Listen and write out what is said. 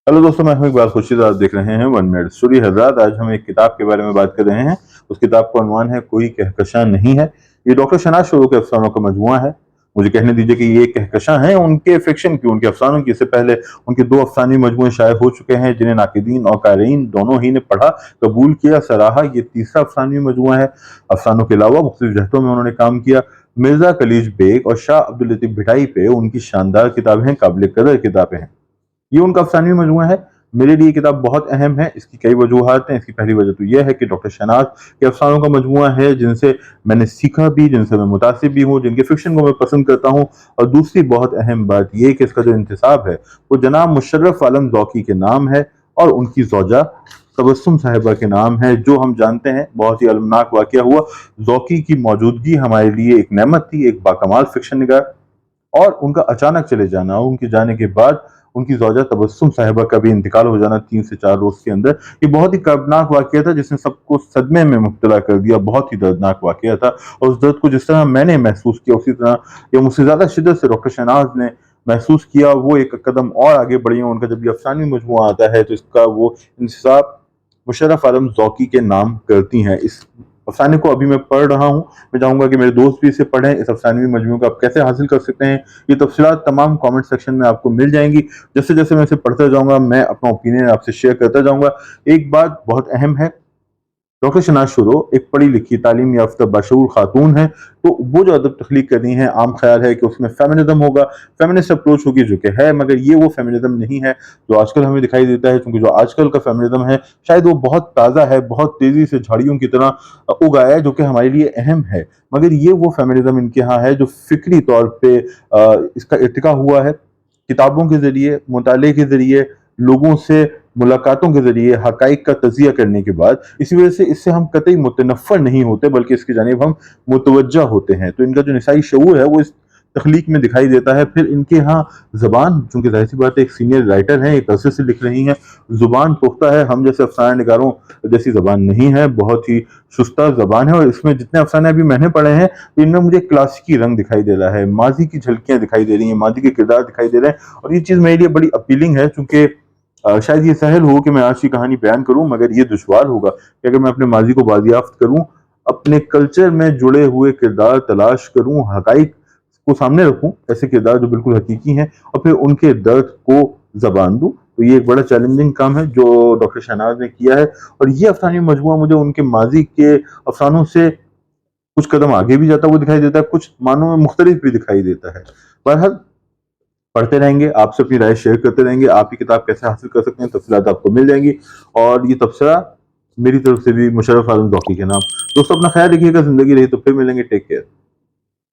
Hello दोस्तों, मैं हूं इकबाल खुर्शीद। आप देख रहे हैं वन मिनट स्टोरी। हजरात, आज हम एक किताब के बारे में बात कर रहे हैं। उस किताब का उन्वान है कोई कहकशां नहीं है। ये डॉक्टर शहनाज शुरू के अफसानों का मजमुआ है। मुझे कहने दीजिए कि ये कहकशां हैं उनके फिक्शन की, उनके अफसानों की। इससे पहले उनके 2 अफसानी मजमुए शाये हो चुके हैं जिन्हें नाकिदीन और कारीन दोनों ही ने पढ़ा, कबूल किया, सराहा। ये तीसरा अफसानी मजमुआ है। अफसानों के अलावा मुख्तलिफ जहतों में उन्होंने काम किया। मिर्जा खलीज बेग और शाह अब्दुल लतीफ भिटाई पे उनकी शानदार किताबें हैं, काबिल कदर किताबें हैं। ये उनका अफसानी मजमूआ है। मेरे लिए किताब बहुत अहम है। इसकी कई वजूहात हैं। इसकी पहली वजह तो यह है कि डॉक्टर शहनाज के अफसानों का मजमूआ है जिनसे मैंने सीखा भी, जिनसे मैं मुतासिब भी हूँ, जिनके फिक्शन को मैं पसंद करता हूँ। और दूसरी बहुत अहम बात यह कि इसका जो इंतसाब है वो जनाब मुशर्रफ आलम ज़ौकी के नाम है और उनकी ज़ौजा तबस्सुम साहिबा के नाम है, जो हम जानते हैं बहुत ही अलमनाक वाक़या हुआ। ज़ौकी की मौजूदगी हमारे लिए एक नेमत थी, एक बाकमाल फिक्शन निगार, और उनका अचानक चले जाना, उनके जाने के बाद उनकी ज़ौजा तबस्सुम साहिबा का भी इंतकाल हो जाना 3 से 4 रोज़ के अंदर, ये बहुत ही कर्बनाक वाक़या था जिसने सबको सदमे में मुब्तला कर दिया। बहुत ही दर्दनाक वाक़या था और उस दर्द को जिस तरह मैंने महसूस किया उसी तरह या मुझसे ज़्यादा शिद्दत से डॉक्टर शहनाज ने महसूस किया। वो एक कदम और आगे बढ़ी हैं। उनका जब ये अफ़सानी मजमूआ आता है तो इसका वो इंतिसाब मुशर्रफ आलम ज़ौकी के नाम करती हैं। इस अफसाने को अभी मैं पढ़ रहा हूँ। मैं चाहूँगा कि मेरे दोस्त भी इसे पढ़ें। इस अफसानवी मजमूए को आप कैसे हासिल कर सकते हैं, ये तफसीलात तमाम कमेंट सेक्शन में आपको मिल जाएंगी। जैसे जैसे मैं इसे पढ़ता जाऊँगा मैं अपना ओपिनियन आपसे शेयर करता जाऊँगा। एक बात बहुत अहम है, डॉक्टर शहनाज शुरू एक पढ़ी लिखी तालीम याफ्ता बाशऊर खातून है, तो वो जो अदब तख्लीक कर रही हैं, आम ख्याल है कि उसमें फेमिनिज्म होगा, फेमिनिस्ट अप्रोच होगी, जो कि है, मगर ये वो फेमिनिज्म नहीं है जो आजकल हमें दिखाई देता है। क्योंकि जो आजकल का फेमिनिज्म है शायद वो बहुत ताज़ा है, बहुत तेज़ी से झाड़ियों की तरह उगाया है, जो कि हमारे लिए अहम है। मगर ये वो फेमिनिज्म इनके यहाँ है जो फिक्री तौर पर इसका इर्तिका हुआ है, किताबों के ज़रिए, मुताले के ज़रिए, लोगों से मुलाकातों के ज़रिए, हक़ाइक़ का तज़िया करने के बाद। इसी वजह से इससे हम कतई मुतनफ़्फ़र नहीं होते, बल्कि इसकी जानिब हम मुतवज्जा होते हैं। तो इनका जो निसाई शऊर है वो इस तख्लीक में दिखाई देता है। फिर इनके यहाँ ज़बान, चूँकि ज़ाहिर सी बात है एक सीनियर राइटर हैं, एक अरसे से लिख रही हैं, ज़ुबान पुख्ता है, हम जैसे अफ़साना निगारों जैसी ज़बान नहीं है, बहुत ही शुस्ता ज़बान है। और इसमें जितने अफ़साने अभी मैंने पढ़े हैं तो इनमें मुझे क्लासिकी रंग दिखाई दे रहा है, माज़ी की झलकियाँ दिखाई दे रही हैं, माज़ी के किरदार दिखाई दे रहे हैं। और ये चीज़ मेरे लिए बड़ी अपीलिंग है, चूँकि शायद ये सहल हो कि मैं आज की कहानी बयान करूं, मगर ये दुश्वार होगा कि अगर मैं अपने माजी को बाजियाफ्त करूं, अपने कल्चर में जुड़े हुए किरदार तलाश करूं, हकाइक को सामने रखूं, ऐसे किरदार जो बिल्कुल हकीकी हैं, और फिर उनके दर्द को जबान दूं। तो ये एक बड़ा चैलेंजिंग काम है जो डॉक्टर शहनाज ने किया है। और ये अफसानी मजमूआ मुझे उनके माजी के अफसानों से कुछ कदम आगे भी जाता हुआ दिखाई देता है, कुछ मानों में मुख्तलिफ भी दिखाई देता है। बहरहाल पढ़ते रहेंगे, आपसे अपनी राय शेयर करते रहेंगे। आप ये किताब कैसे हासिल कर सकते हैं, तफसीलात आपको मिल जाएंगी। और ये तबसरा मेरी तरफ से भी मुशर्रफ आलम ज़ौकी के नाम। दोस्तों, अपना ख्याल रखिएगा। ज़िंदगी रही तो फिर मिलेंगे। Take care.